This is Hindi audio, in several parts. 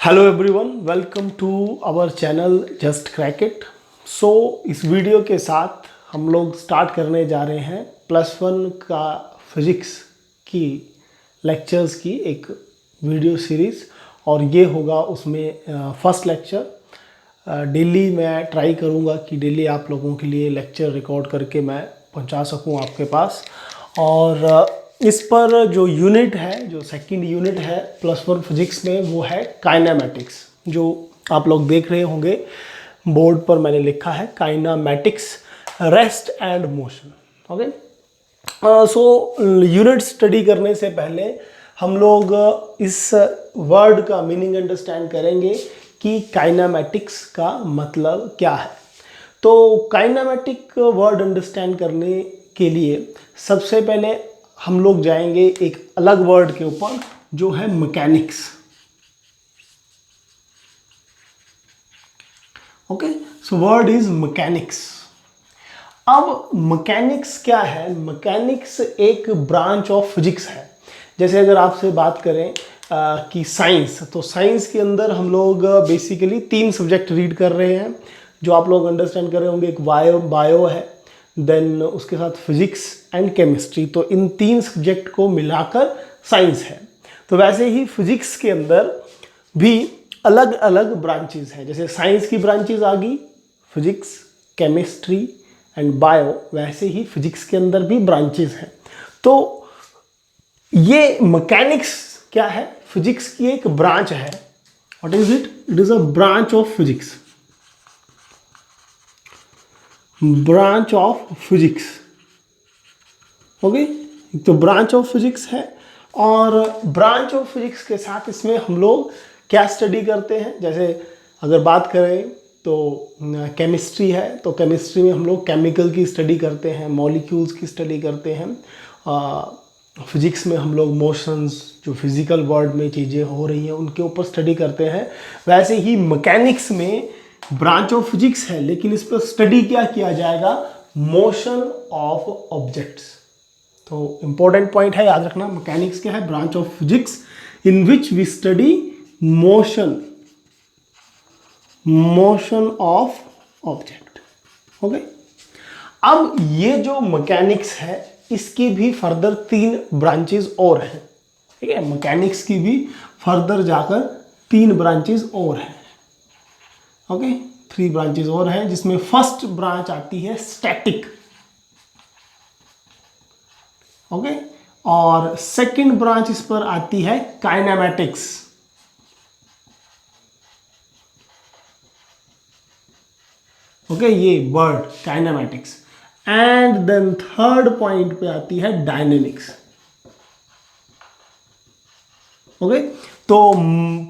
Hello everyone, welcome to our channel just crack it. So इस वीडियो के साथ हम लोग स्टार्ट करने जा रहे हैं +1 का फिजिक्स की लेक्चर्स की एक वीडियो सीरीज़, और ये होगा उसमें फर्स्ट लेक्चर। डेली मैं ट्राई करूँगा कि डेली आप लोगों के लिए लेक्चर रिकॉर्ड करके मैं पहुँचा सकूँ आपके पास। और इस पर जो यूनिट है, जो सेकंड यूनिट है +1 फिजिक्स में, वो है काइनेमैटिक्स। जो आप लोग देख रहे होंगे बोर्ड पर मैंने लिखा है kinematics, rest and motion. Okay, so unit study करने से पहले हम लोग इस वर्ड का मीनिंग अंडरस्टैंड करेंगे कि काइनेमैटिक्स का मतलब क्या है। तो काइनेमैटिक वर्ड अंडरस्टैंड करने के लिए सबसे पहले हम लोग जाएंगे एक अलग वर्ड के ऊपर, जो है mechanics. Okay, so word is mechanics. अब मैकेनिक्स क्या है? मैकेनिक्स एक ब्रांच ऑफ फिजिक्स है। जैसे अगर आपसे बात करें कि साइंस, तो साइंस के अंदर हम लोग बेसिकली 3 सब्जेक्ट रीड कर रहे हैं, जो आप लोग अंडरस्टैंड कर रहे होंगे। एक बायो है, देन उसके साथ फिजिक्स एंड केमिस्ट्री। तो इन 3 सब्जेक्ट को मिलाकर साइंस है। तो वैसे ही फिजिक्स के अंदर भी अलग अलग ब्रांचेस हैं। जैसे साइंस की ब्रांचेस आ गई फिजिक्स, केमिस्ट्री एंड बायो, वैसे ही फिजिक्स के अंदर भी ब्रांचेस हैं। तो ये मैकेनिक्स क्या है? फिजिक्स की एक ब्रांच है। What is it? It is a branch of physics. Branch of physics. Okay, तो ब्रांच ऑफ फिजिक्स है। और ब्रांच ऑफ फिजिक्स के साथ इसमें हम लोग क्या स्टडी करते हैं? जैसे अगर बात करें तो केमिस्ट्री है, तो केमिस्ट्री में हम लोग केमिकल की स्टडी करते हैं, मॉलिक्यूल्स की स्टडी करते हैं। फिजिक्स में हम लोग मोशंस, जो फिजिकल वर्ल्ड में चीज़ें हो रही हैं, उनके ऊपर स्टडी करते हैं। वैसे ही मैकेनिक्स में ब्रांच ऑफ फिजिक्स है, लेकिन इस पर स्टडी क्या किया जाएगा? Motion of objects. तो इंपॉर्टेंट पॉइंट है, याद रखना। मैकेनिक्स क्या है? Branch of physics in which we study motion of object. Okay, अब ये जो मैकेनिक्स है, इसकी भी फर्दर 3 ब्रांचेस और हैं। ठीक है, मैकेनिक्स की भी फर्दर जाकर 3 ब्रांचेस और हैं। ओके, 3 ब्रांचेस और हैं, जिसमें फर्स्ट ब्रांच आती है स्टैटिक। ओके, और सेकंड ब्रांच इस पर आती है काइनेमैटिक्स। ओके, ये word kinematics. And then third point पे आती है डायनेमिक्स। ओके, तो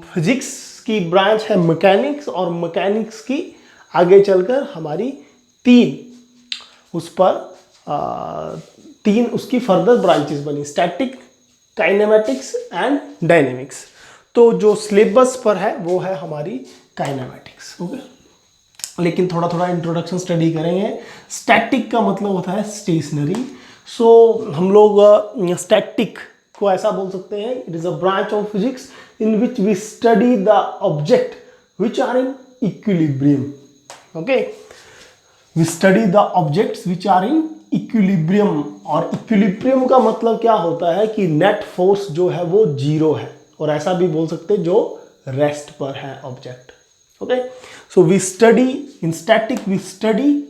फिजिक्स की ब्रांच है मैकेनिक्स, और मैकेनिक्स की आगे चलकर हमारी 3 उस पर 3 उसकी फर्दर ब्रांचेस बनी, स्टैटिक, काइनेमैटिक्स एंड डायनेमिक्स। तो जो सिलेबस पर है वो है हमारी काइनेमैटिक्स। ओके, लेकिन थोड़ा थोड़ा इंट्रोडक्शन स्टडी करेंगे। स्टैटिक का मतलब होता है स्टेशनरी। सो हम लोग स्टैटिक को ऐसा बोल सकते हैं, it is a branch of physics in which we study the object which are in equilibrium. Okay, we study the objects which are in equilibrium. और इक्विलिब्रियम का मतलब क्या होता है कि नेट फोर्स जो है वो 0 है, और ऐसा भी बोल सकते हैं जो रेस्ट पर है object. Okay, so we study in static, we study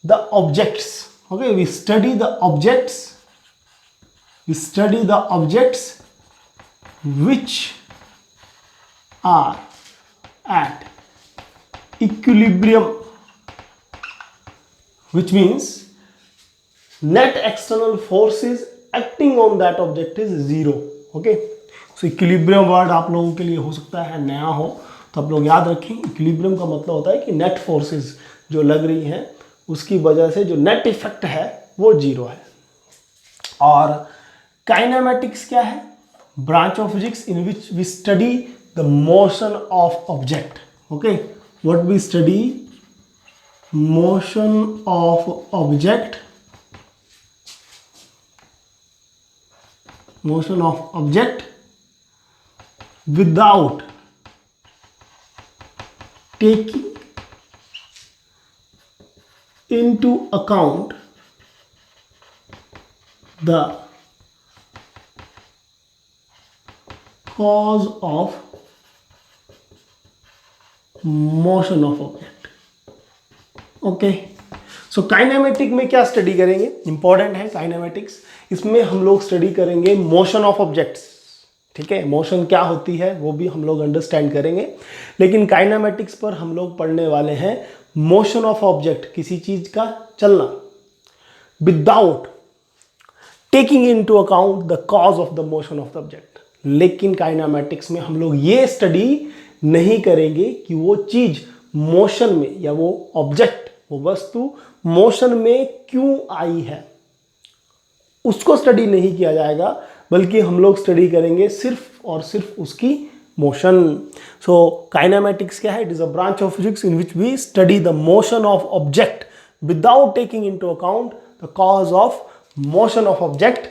the objects. Okay, we study the objects which are at equilibrium, which means net external forces acting on that object is 0. Okay, so equilibrium word आप लोगों के लिए हो सकता है नया हो, तो आप लोग याद रखें। इक्विलिब्रियम का मतलब होता है कि नेट फोर्सेस जो लग रही हैं, उसकी वजह से जो नेट इफेक्ट है वो 0 है। और काइनेमैटिक्स क्या है? Branch of physics in which we study the motion of object. Okay, what we study? Motion of object, motion of object without taking into account the cause of motion of object. Okay, so kinematic में क्या स्टडी करेंगे, इंपॉर्टेंट है काइनेमेटिक्स। इसमें हम लोग स्टडी करेंगे मोशन ऑफ ऑब्जेक्ट्स, ठीक है। मोशन क्या होती है वो भी हम लोग अंडरस्टैंड करेंगे, लेकिन काइनेमेटिक्स पर हम लोग पढ़ने वाले हैं मोशन ऑफ ऑब्जेक्ट, किसी चीज का चलना, without taking into account the cause of the motion of the object. लेकिन काइनेमेटिक्स में हम लोग ये स्टडी नहीं करेंगे कि वो चीज मोशन में या वो ऑब्जेक्ट, वो वस्तु मोशन में क्यों आई है, उसको स्टडी नहीं किया जाएगा, बल्कि हम लोग स्टडी करेंगे सिर्फ और सिर्फ उसकी मोशन। सो काइनेमेटिक्स क्या है? It is a branch of physics in which we study the motion of object without taking into account the cause of motion of object.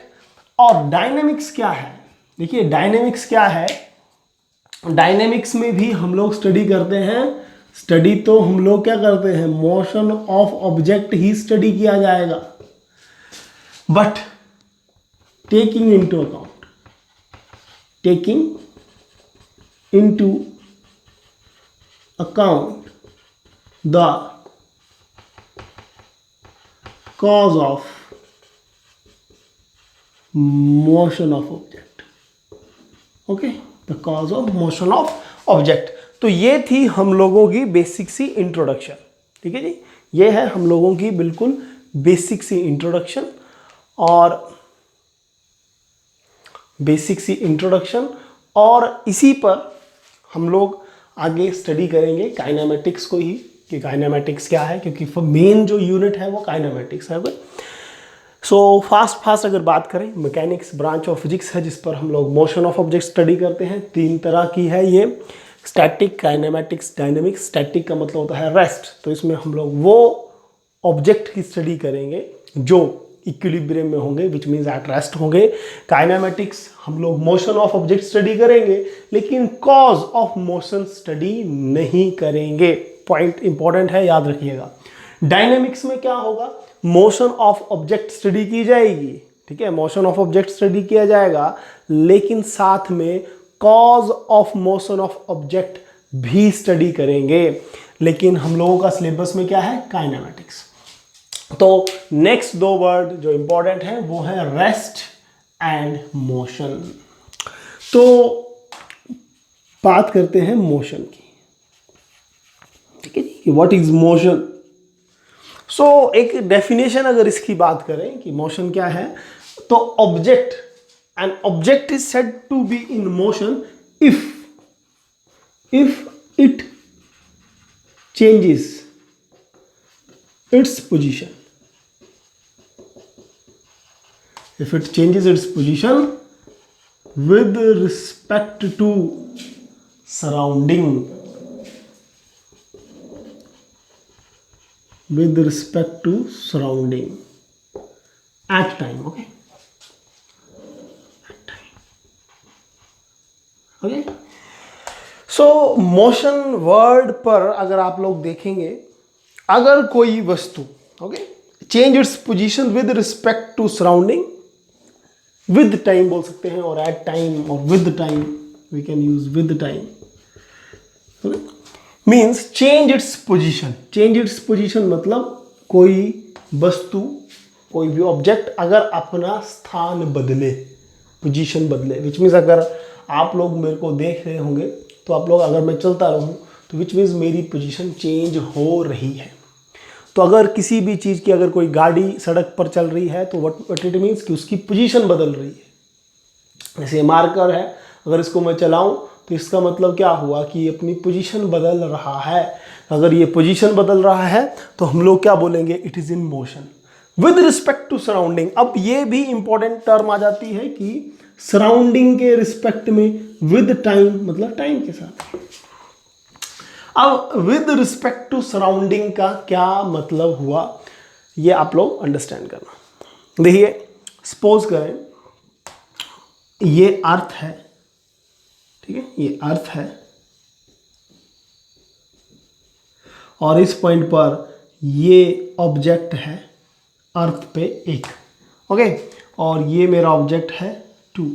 और डायनेमिक्स क्या है? देखिए डायनेमिक्स क्या है, डायनेमिक्स में भी हम लोग स्टडी करते हैं, स्टडी तो हम लोग क्या करते हैं, motion of object he study किया जाएगा, but taking into account, taking into account the cause of motion of object. Okay, the cause of motion of object. तो ये थी हम लोगों की बेसिक सी इंट्रोडक्शन, ठीक है जी, ये है हम लोगों की बिल्कुल बेसिक सी इंट्रोडक्शन। और बेसिक सी इंट्रोडक्शन, और इसी पर हम लोग आगे स्टडी करेंगे काइनेमेटिक्स को ही, कि काइनेमेटिक्स क्या है, क्योंकि मेन जो यूनिट है वो काइनेमेटिक्स है। सो फास्ट अगर बात करें, मैकेनिक्स ब्रांच ऑफ फिजिक्स है जिस पर हम लोग मोशन ऑफ ऑब्जेक्ट स्टडी करते हैं। 3 तरह की है ये, स्टैटिक, काइनेमेटिक्स, डायनेमिक्स। स्टैटिक का मतलब होता है रेस्ट, तो इसमें हम लोग वो ऑब्जेक्ट की स्टडी करेंगे जो इक्विलिब्रियम में होंगे, विच मीन्स एट रेस्ट होंगे। काइनेमेटिक्स हम लोग मोशन ऑफ ऑब्जेक्ट स्टडी करेंगे, लेकिन कॉज ऑफ मोशन स्टडी नहीं करेंगे। पॉइंट इंपॉर्टेंट है, याद रखिएगा। डायनेमिक्स में क्या होगा, मोशन ऑफ ऑब्जेक्ट स्टडी की जाएगी, ठीक है, मोशन ऑफ ऑब्जेक्ट स्टडी किया जाएगा, लेकिन साथ में cause of motion of object भी स्टडी करेंगे। लेकिन हम लोगों का सिलेबस में क्या है, काइनेमेटिक्स। तो नेक्स्ट 2 वर्ड जो इंपॉर्टेंट है वो है रेस्ट एंड मोशन। तो बात करते हैं मोशन की, ठीक है जी, व्हाट इज मोशन। सो एक डेफिनेशन अगर इसकी बात करें कि मोशन क्या है, तो object, an object is said to be in motion if it changes its position, if it changes its position with respect to surrounding, with respect to surrounding at time, okay, at time, okay। so motion word पर अगर आप लोग देखेंगे, अगर कोई वस्तु, okay, change its position with respect to surrounding, with time बोल सकते हैं, और एट टाइम, और with time, we can use with time, means change its position. Change its position मतलब कोई वस्तु, कोई भी ऑब्जेक्ट अगर अपना स्थान बदले, पोजीशन बदले, विच मीन्स अगर आप लोग मेरे को देख रहे होंगे तो आप लोग, अगर मैं चलता रहूं तो विच मीन्स मेरी पोजीशन चेंज हो रही है। तो अगर किसी भी चीज़ की, अगर कोई गाड़ी सड़क पर चल रही है तो व्हाट इट मीन्स कि उसकी पोजीशन बदल रही है। जैसे मार्कर है, अगर इसको मैं चलाऊं तो इसका मतलब क्या हुआ कि अपनी पोजीशन बदल रहा है। अगर ये पोजीशन बदल रहा है तो हम लोग क्या बोलेंगे, it is in motion with respect to surrounding. अब ये भी इंपॉर्टेंट टर्म आ जाती है कि सराउंडिंग के रिस्पेक्ट में, विद टाइम मतलब टाइम के साथ। अब विद रिस्पेक्ट टू सराउंडिंग का क्या मतलब हुआ, ये आप लोग अंडरस्टैंड करना। देखिए, सपोज करें ये अर्थ है, ठीक है, ये अर्थ है, और इस पॉइंट पर ये ऑब्जेक्ट है अर्थ पे 1, ओके, और ये मेरा ऑब्जेक्ट है 2,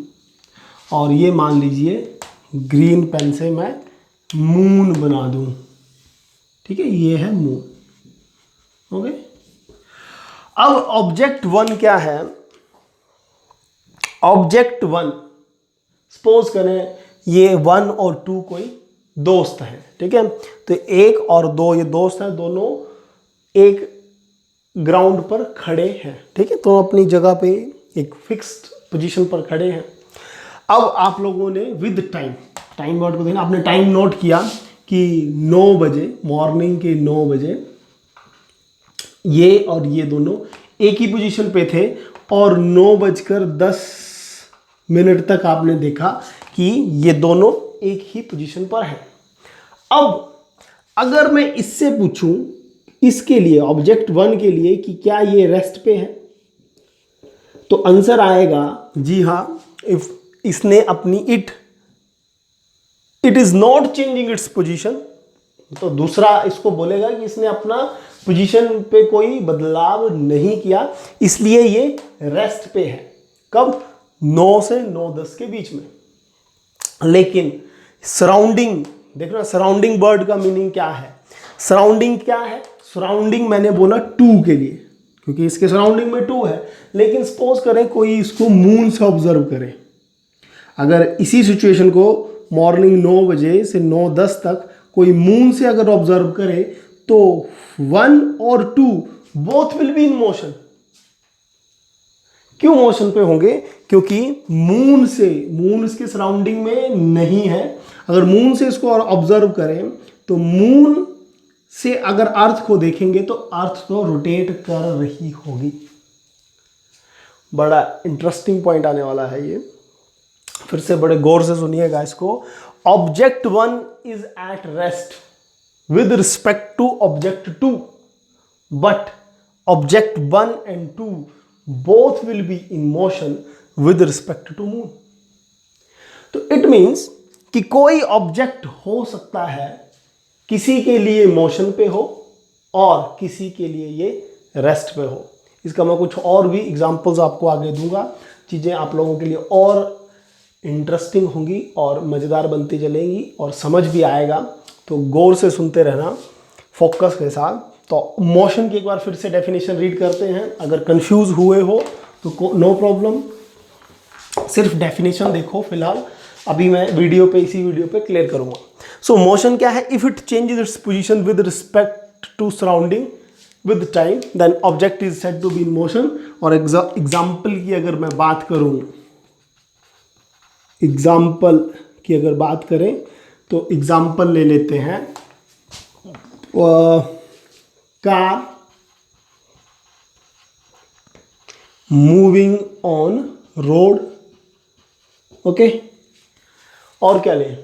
और ये मान लीजिए ग्रीन पेन से मैं मून बना दूं, ठीक है, ये है मून, ओके। अब ऑब्जेक्ट 1 क्या है? ऑब्जेक्ट 1, सपोज करें ये 1 और 2 कोई दोस्त हैं, ठीक है, तो 1 और 2 ये दोस्त हैं, दोनों एक ग्राउंड पर खड़े हैं, ठीक है, तो अपनी जगह पे एक फिक्स्ड पोजीशन पर खड़े हैं। अब आप लोगों ने विद टाइम वर्ड को देखना, आपने टाइम नोट किया कि 9 बजे, मॉर्निंग के 9 बजे ये और ये दोनों एक ही पोजीशन पे थे, और 9:10 तक आपने देखा कि ये दोनों एक ही पोजीशन पर हैं। अब अगर मैं इससे पूछूं, इसके लिए ऑब्जेक्ट 1 के लिए, कि क्या ये रेस्ट पे है, तो आंसर आएगा जी हाँ, इफ इसने अपनी it is not changing its position, तो दूसरा इसको बोलेगा कि इसने अपना पोजीशन पे कोई बदलाव नहीं किया, इसलिए ये रेस्ट पे है। कब? 9 से 9:10 के बीच में। लेकिन सराउंडिंग, देखो ना, सराउंडिंग वर्ड का मीनिंग क्या है? सराउंडिंग क्या है? सराउंडिंग मैंने बोला 2 के लिए, क्योंकि इसके सराउंडिंग में 2 है। लेकिन सपोज करें कोई इसको मून से ऑब्जर्व करे, अगर इसी सिचुएशन को मॉर्निंग 9 बजे से 9:10 तक कोई मून से अगर ऑब्जर्व करे, तो 1 और 2 both will be in motion. क्यों मोशन पे होंगे? क्योंकि मून इसके सराउंडिंग में नहीं है। अगर मून से इसको ऑब्जर्व करें, तो मून से अगर अर्थ को देखेंगे तो अर्थ तो रोटेट कर रही होगी। बड़ा इंटरेस्टिंग पॉइंट आने वाला है ये, फिर से बड़े गौर से सुनिएगा इसको। Object 1 is at rest with respect to object 2, but object 1 and 2 both will be in motion with respect to moon। तो इट मीन्स कि कोई ऑब्जेक्ट हो सकता है किसी के लिए मोशन पे हो और किसी के लिए ये रेस्ट पे हो। इसका मैं कुछ और भी एग्जांपल्स आपको आगे दूंगा, चीज़ें आप लोगों के लिए और इंटरेस्टिंग होंगी और मज़ेदार बनती चलेंगी और समझ भी आएगा। तो गौर से सुनते रहना, फोकस के साथ। तो मोशन की एक बार फिर से डेफिनेशन रीड करते हैं। अगर कंफ्यूज हुए हो तो नो प्रॉब्लम, सिर्फ डेफिनेशन देखो फिलहाल, अभी मैं इसी वीडियो पे क्लियर करूंगा। सो मोशन क्या है? If it changes its position with respect to surrounding with time, then object is said to be in motion. और एग्जाम्पल की अगर मैं बात करूं, एग्जाम्पल की अगर बात करें तो एग्जाम्पल ले लेते हैं car moving on road, okay. और क्या लें?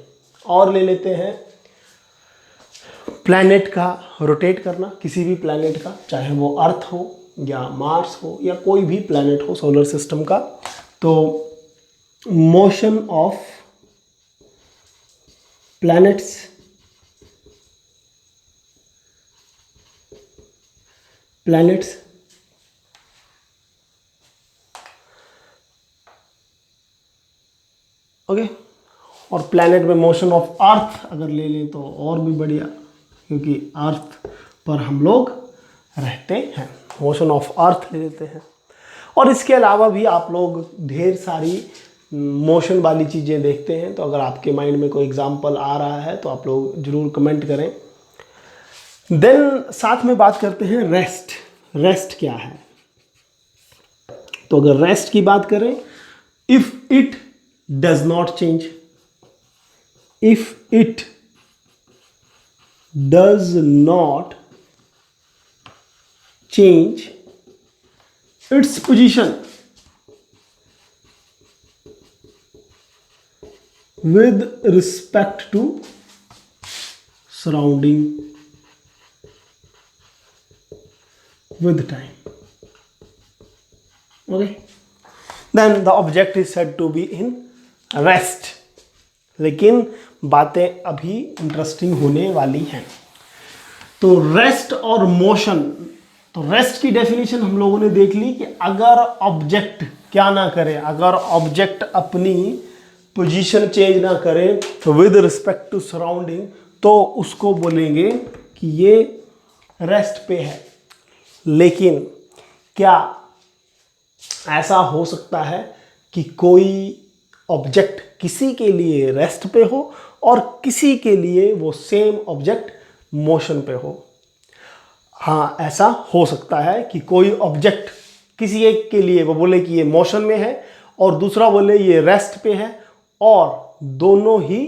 और ले लेते हैं प्लैनेट का रोटेट करना, किसी भी प्लैनेट का, चाहे वो अर्थ हो या मार्स हो या कोई भी प्लैनेट हो सोलर सिस्टम का। तो मोशन ऑफ प्लैनेट्स ओके। और प्लैनेट में मोशन ऑफ अर्थ अगर ले लें तो और भी बढ़िया, क्योंकि अर्थ पर हम लोग रहते हैं। मोशन ऑफ अर्थ ले लेते हैं। और इसके अलावा भी आप लोग ढेर सारी मोशन वाली चीज़ें देखते हैं। तो अगर आपके माइंड में कोई एग्जाम्पल आ रहा है तो आप लोग ज़रूर कमेंट करें। देन साथ में बात करते हैं रेस्ट क्या है? तो अगर रेस्ट की बात करें, if it does not change, if it does not change its position with respect to surrounding with time, okay, then the object is said to be in rest। लेकिन बातें अभी इंटरेस्टिंग होने वाली हैं। तो रेस्ट और मोशन, तो रेस्ट की डेफिनेशन हम लोगों ने देख ली कि अगर ऑब्जेक्ट क्या ना करे, अगर ऑब्जेक्ट अपनी पोजीशन चेंज ना करे विद रिस्पेक्ट टू सराउंडिंग, तो उसको बोलेंगे कि ये रेस्ट पे है। लेकिन क्या ऐसा हो सकता है कि कोई ऑब्जेक्ट किसी के लिए रेस्ट पे हो और किसी के लिए वो सेम ऑब्जेक्ट मोशन पे हो? हाँ, ऐसा हो सकता है कि कोई ऑब्जेक्ट किसी एक के लिए वो बोले कि ये मोशन में है और दूसरा बोले ये रेस्ट पे है, और दोनों ही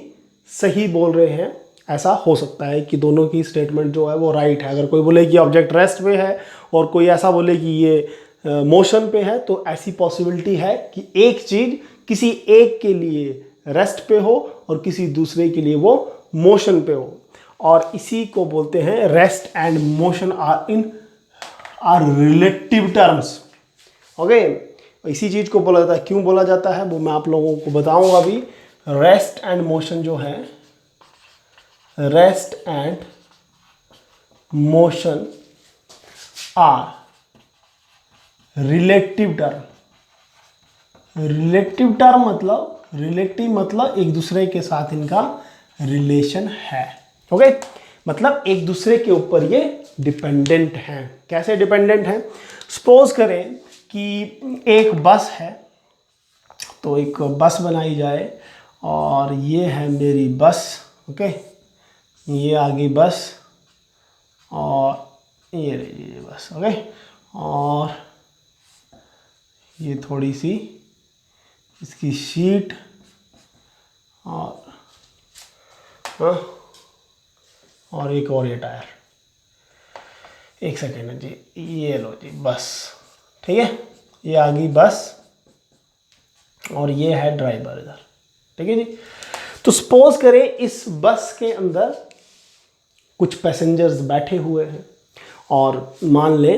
सही बोल रहे हैं। ऐसा हो सकता है कि दोनों की स्टेटमेंट जो है वो राइट है। अगर कोई बोले कि ऑब्जेक्ट रेस्ट पे है और कोई ऐसा बोले कि ये मोशन पे है, तो ऐसी पॉसिबिलिटी है कि एक चीज़ किसी एक के लिए रेस्ट पे हो और किसी दूसरे के लिए वो मोशन पे हो, और इसी को बोलते हैं rest and motion are relative terms. Okay, इसी चीज़ को बोला जाता है। क्यों बोला जाता है वो मैं आप लोगों को बताऊंगा अभी। रेस्ट एंड मोशन जो है, rest and motion are relative term. Relative term मतलब, रिलेटिव मतलब एक दूसरे के साथ इनका रिलेशन है। ओके, मतलब एक दूसरे के ऊपर ये डिपेंडेंट हैं। कैसे डिपेंडेंट हैं? सपोज करें कि एक बस है, तो एक बस बनाई जाए और ये है मेरी बस। ओके, ये आगे बस और ये रही बस। ओके, और ये थोड़ी सी इसकी शीट और एक और ये टायर। एक सेकेंड है जी, ये लो जी बस। ठीक है, ये आ गई बस और ये है ड्राइवर इधर। ठीक है जी। तो सपोज करें इस बस के अंदर कुछ पैसेंजर्स बैठे हुए हैं और मान ले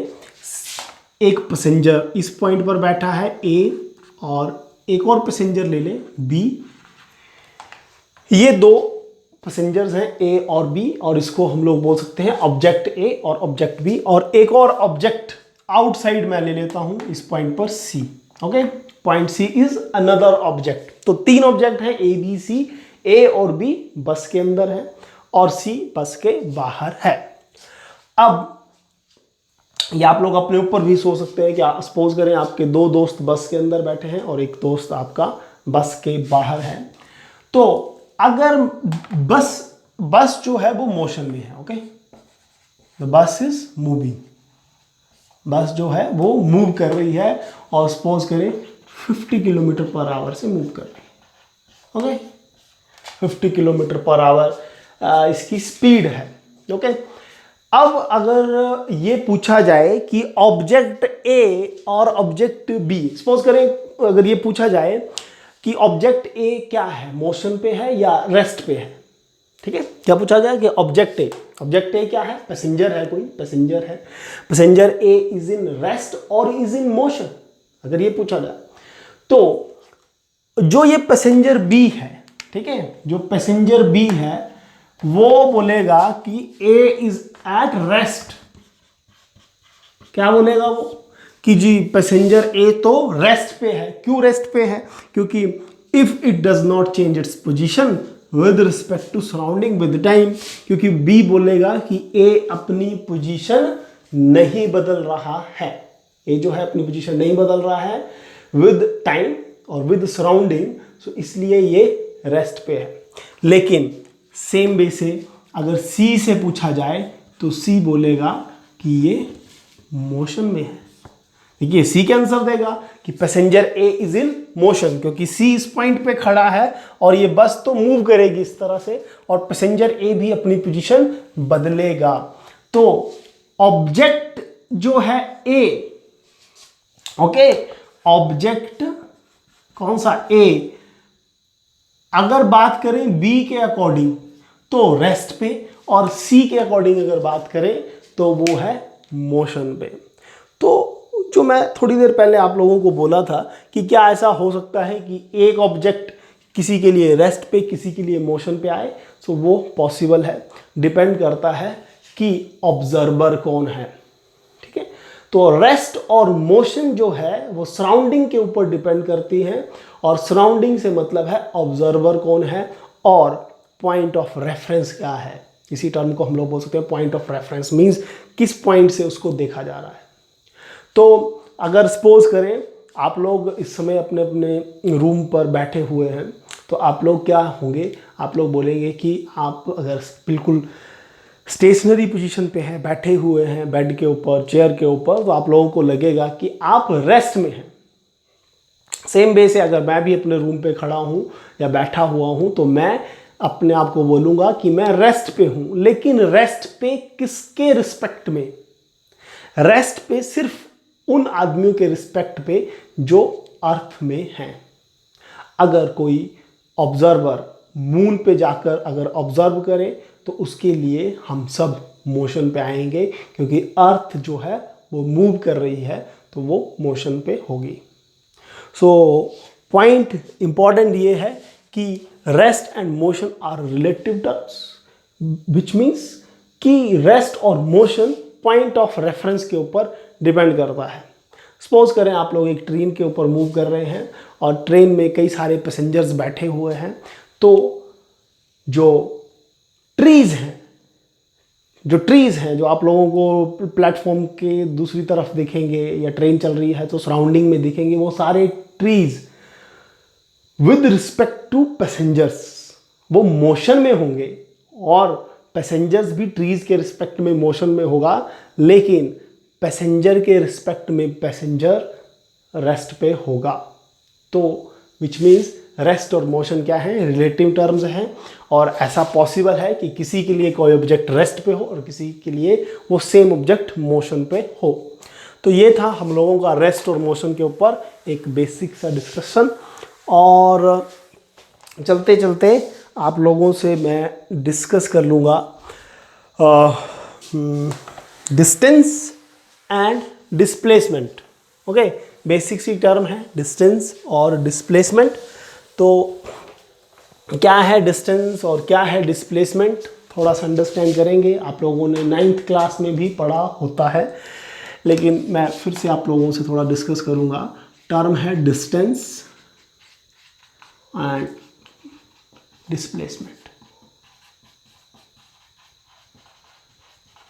एक पैसेंजर इस पॉइंट पर बैठा है ए, और एक और पैसेंजर ले ले बी। ये दो पैसेंजर्स हैं ए और बी, और इसको हम लोग बोल सकते हैं ऑब्जेक्ट ए और ऑब्जेक्ट बी, और एक और ऑब्जेक्ट आउटसाइड मैं ले लेता हूं इस पॉइंट पर C. Okay, point C is another object. तो तीन ऑब्जेक्ट हैं ए बी सी। ए और बी बस के अंदर है और सी बस के बाहर है। अब ये आप लोग अपने ऊपर भी सोच सकते हैं कि सपोज करें आपके दो दोस्त बस के अंदर बैठे हैं और एक दोस्त आपका बस के बाहर है। तो अगर बस जो है वो मोशन में है, okay, the bus is moving, बस जो है वो मूव कर रही है और सपोज करें 50 किलोमीटर पर आवर से मूव कर रही है। ओके, 50 किलोमीटर पर आवर इसकी स्पीड है। ओके, अब अगर ये पूछा जाए कि ऑब्जेक्ट ए और ऑब्जेक्ट बी, सपोज करें अगर ये पूछा जाए कि ऑब्जेक्ट ए क्या है, मोशन पे है या रेस्ट पे है। ठीक है, क्या पूछा जाए कि ऑब्जेक्ट ए क्या है? पैसेंजर है, कोई पैसेंजर है। Passenger A is in rest और इज इन मोशन, अगर ये पूछा जाए तो जो ये पैसेंजर बी है, ठीक है, जो पैसेंजर बी है वो बोलेगा कि ए इज एट रेस्ट। क्या बोलेगा वो? कि जी पैसेंजर ए तो रेस्ट पे है। क्यों रेस्ट पे है? क्योंकि if it does not change its position with respect to surrounding with time, क्योंकि बी बोलेगा कि ए अपनी पोजीशन नहीं बदल रहा है। ए जो है अपनी पोजीशन नहीं बदल रहा है विद टाइम और विद सराउंडिंग, सो इसलिए ये रेस्ट पे है। लेकिन सेम वे से अगर सी से पूछा जाए तो सी बोलेगा कि ये मोशन में है। देखिए सी के आंसर देगा कि passenger A is in motion, क्योंकि सी इस पॉइंट पे खड़ा है और ये बस तो मूव करेगी इस तरह से, और पैसेंजर ए भी अपनी पोजीशन बदलेगा। तो ऑब्जेक्ट जो है ए, ओके, ऑब्जेक्ट कौन सा? ए, अगर बात करें बी के अकॉर्डिंग तो रेस्ट पे, और सी के अकॉर्डिंग अगर बात करें तो वो है मोशन पे। तो जो मैं थोड़ी देर पहले आप लोगों को बोला था कि क्या ऐसा हो सकता है कि एक ऑब्जेक्ट किसी के लिए रेस्ट पे किसी के लिए मोशन पे आए, तो वो पॉसिबल है। डिपेंड करता है कि ऑब्जर्वर कौन है। ठीक है, तो रेस्ट और मोशन जो है वो सराउंडिंग के ऊपर डिपेंड करती है, और सराउंडिंग से मतलब है ऑब्जर्वर कौन है और पॉइंट ऑफ रेफरेंस क्या है। इसी टर्म को हम लोग बोल सकते हैं पॉइंट ऑफ रेफरेंस, मीन्स किस पॉइंट से उसको देखा जा रहा है। तो अगर सपोज करें आप लोग इस समय अपने अपने रूम पर बैठे हुए हैं, तो आप लोग क्या होंगे, आप लोग बोलेंगे कि आप अगर बिल्कुल स्टेशनरी पोजीशन पे हैं, बैठे हुए हैं बेड के ऊपर, चेयर के ऊपर, तो आप लोगों को लगेगा कि आप रेस्ट में हैं। सेम वे से अगर मैं भी अपने रूम पे खड़ा हूँ या बैठा हुआ हूँ, तो मैं अपने आप को बोलूँगा कि मैं रेस्ट पे हूँ। लेकिन रेस्ट पे किसके रिस्पेक्ट में? रेस्ट पे सिर्फ उन आदमियों के रिस्पेक्ट पे जो अर्थ में हैं। अगर कोई ऑब्जर्वर मून पे जाकर अगर ऑब्जर्व करे तो उसके लिए हम सब मोशन पे आएंगे, क्योंकि अर्थ जो है वो मूव कर रही है तो वो मोशन पे होगी। सो पॉइंट इंपॉर्टेंट ये है कि rest and motion are relative terms, which means कि रेस्ट और मोशन पॉइंट ऑफ रेफरेंस के ऊपर डिपेंड करता है। सपोज करें आप लोग एक ट्रेन के ऊपर मूव कर रहे हैं और ट्रेन में कई सारे पैसेंजर्स बैठे हुए हैं, तो जो ट्रीज़ हैं जो आप लोगों को प्लेटफॉर्म के दूसरी तरफ दिखेंगे, या ट्रेन चल रही है तो सराउंडिंग में दिखेंगे, वो सारे trees with respect to passengers वो मोशन में होंगे, और पैसेंजर्स भी ट्रीज़ के रिस्पेक्ट में मोशन में होगा, लेकिन पैसेंजर के रिस्पेक्ट में पैसेंजर रेस्ट पे होगा। तो विच मीन्स रेस्ट और मोशन क्या है, रिलेटिव टर्म्स हैं, और ऐसा पॉसिबल है कि किसी के लिए कोई ऑब्जेक्ट रेस्ट पे हो और किसी के लिए वो सेम ऑब्जेक्ट मोशन पे हो। तो ये था हम लोगों का रेस्ट और मोशन के ऊपर एक बेसिक सा डिस्कशन। और चलते चलते आप लोगों से मैं डिस्कस कर लूँगा distance and displacement. Okay, basic सी टर्म है डिस्टेंस और डिस्प्लेसमेंट। तो क्या है डिस्टेंस और क्या है डिस्प्लेसमेंट, थोड़ा सा अंडरस्टैंड करेंगे। आप लोगों ने 9th क्लास में भी पढ़ा होता है, लेकिन मैं फिर से आप लोगों से थोड़ा डिस्कस करूँगा। टर्म है distance and displacement.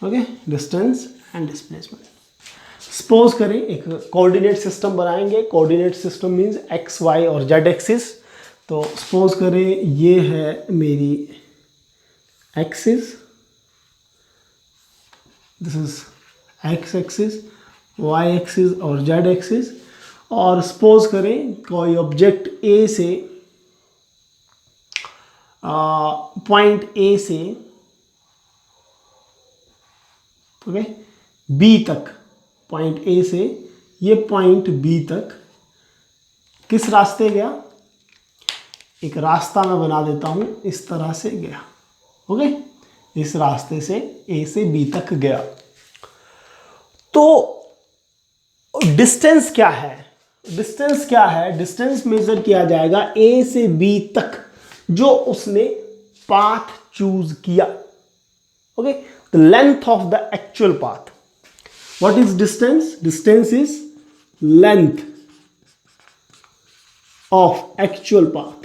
Okay, distance and displacement. Suppose करें एक कोऑर्डिनेट सिस्टम बनाएंगे। Coordinate system means X, Y और जेड एक्सिस। तो सपोज करें ये है मेरी axis, this is X axis, Y axis और जेड एक्सिस। और सपोज करें कोई ऑब्जेक्ट ए से पॉइंट ए से ओके बी तक, पॉइंट ए से ये पॉइंट बी तक किस रास्ते गया, एक रास्ता मैं बना देता हूं, इस तरह से गया। ओके, इस रास्ते से ए से बी तक गया। तो डिस्टेंस क्या है? डिस्टेंस क्या है? डिस्टेंस मेजर किया जाएगा ए से बी तक जो उसने पाथ चूज किया। Okay, the length of the actual path. What is distance? Distance is length of actual path,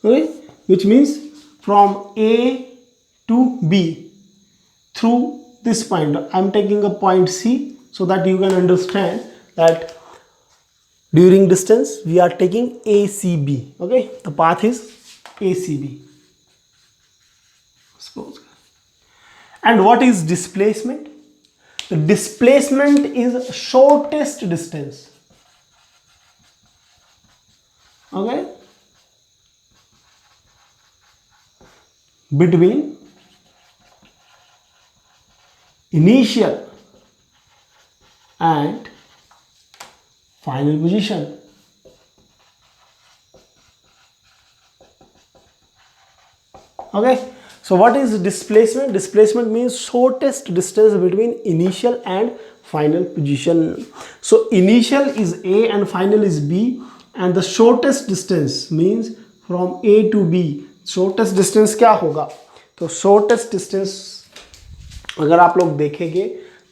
okay, which means from A to B through this point. I'm taking a point C so that you can understand that during distance we are taking ACB. Okay, the path is ACB. Suppose. And what is displacement? The displacement is shortest distance. Okay, between initial and final position. Okay, so what is displacement? Displacement means shortest distance between initial and final position. So initial is A and final is B, and the shortest distance means from A to B. shortest distance क्या होगा? तो शॉर्टेस्ट डिस्टेंस अगर आप लोग देखेंगे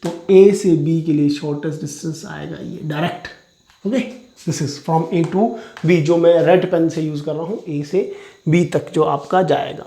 तो ए से बी के लिए शॉर्टेस्ट डिस्टेंस आएगा ये direct. Okay, this is from A to B, जो मैं रेड पेन से यूज कर रहा हूँ, ए से बी तक जो आपका जाएगा।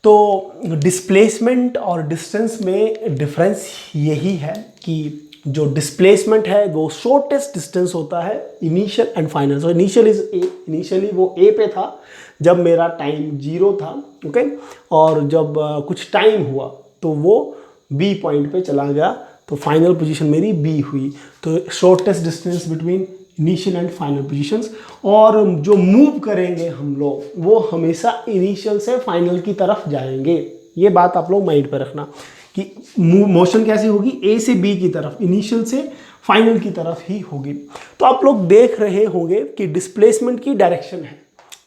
तो डिस्प्लेसमेंट और डिस्टेंस में डिफरेंस यही है कि जो डिस्प्लेसमेंट है वो शॉर्टेस्ट डिस्टेंस होता है initial and final. So initial is a, initially वो ए पे था जब मेरा टाइम 0 था, ओके, और जब कुछ टाइम हुआ तो वो बी पॉइंट पे चला गया, तो फाइनल पोजीशन मेरी बी हुई। तो shortest distance between initial and final positions. और जो मूव करेंगे हम लोग वो हमेशा इनिशियल से फाइनल की तरफ जाएंगे। ये बात आप लोग माइंड पे रखना कि मोशन कैसी होगी, ए से बी की तरफ, इनिशियल से फाइनल की तरफ ही होगी। तो आप लोग देख रहे होंगे कि डिस्प्लेसमेंट की डायरेक्शन है,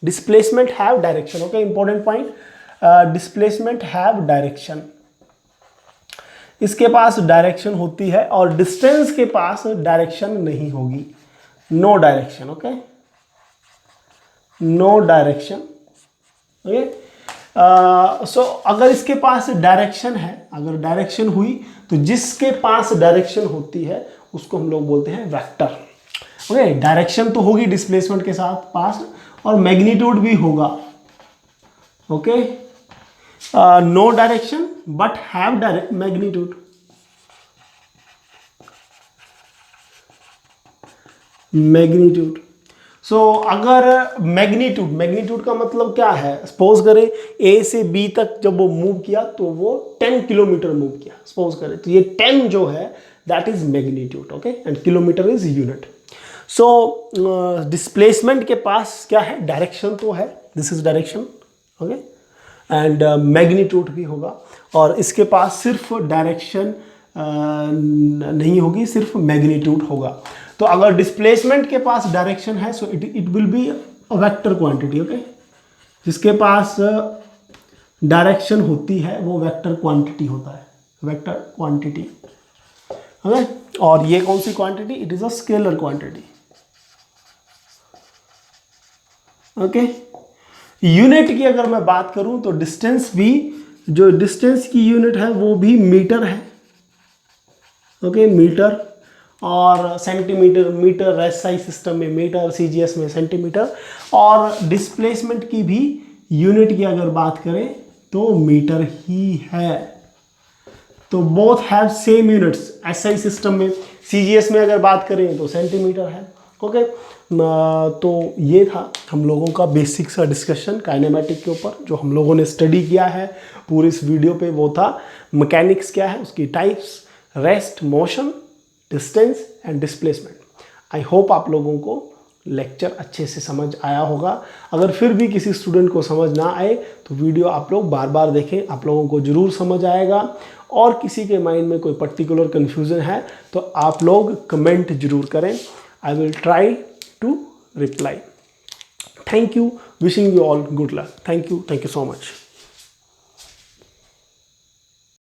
displacement have direction. Okay, important point, displacement have direction, इसके पास डायरेक्शन होती है और डिस्टेंस के पास डायरेक्शन नहीं होगी, no direction. Okay, no direction. Okay, so अगर इसके पास डायरेक्शन है, अगर डायरेक्शन हुई तो जिसके पास डायरेक्शन होती है उसको हम लोग बोलते हैं वेक्टर। ओके, डायरेक्शन तो होगी डिस्प्लेसमेंट के साथ पास, और मैग्नीट्यूड भी होगा। Okay, no direction but have direct magnitude. Magnitude, so अगर मैग्नीट्यूड का मतलब क्या है, सपोज करें ए से बी तक जब वो मूव किया तो वो 10 किलोमीटर मूव किया, सपोज करें, तो ये 10 जो है that is magnitude. Okay, and kilometre is unit. So displacement के पास क्या है, डायरेक्शन तो है, this is direction. Okay, and magnitude भी होगा, और इसके पास सिर्फ डायरेक्शन नहीं होगी, सिर्फ मैग्नीट्यूड होगा। तो अगर डिस्प्लेसमेंट के पास डायरेक्शन है so it will be a vector quantity. Okay, जिसके पास डायरेक्शन होती है वो वेक्टर क्वांटिटी होता है, वेक्टर क्वांटिटी। ओके, और ये कौन सी quantity, it is a scalar quantity. Okay, unit की अगर मैं बात करूं तो डिस्टेंस भी, जो डिस्टेंस की यूनिट है वो भी मीटर है। ओके, मीटर और सेंटीमीटर, मीटर एसआई सिस्टम में मीटर, सीजीएस में सेंटीमीटर, और डिस्प्लेसमेंट की भी यूनिट की अगर बात करें तो मीटर ही है। तो both have same units, SI system में, सीजीएस में अगर बात करें तो सेंटीमीटर है। ओके, तो ये था हम लोगों का बेसिक सा डिस्कशन काइनेमेटिक के ऊपर, जो हम लोगों ने स्टडी किया है पूरे इस वीडियो पे। वो था मैकेनिक्स क्या है, उसकी types, rest, motion, distance and displacement. I hope आप लोगों को लेक्चर अच्छे से समझ आया होगा। अगर फिर भी किसी स्टूडेंट को समझ ना आए तो वीडियो आप लोग बार बार देखें, आप लोगों को ज़रूर समझ आएगा। और किसी के माइंड में कोई पर्टिकुलर कन्फ्यूज़न है तो आप लोग कमेंट जरूर करें, I will try to reply. Thank you, wishing you all good luck. Thank you so much.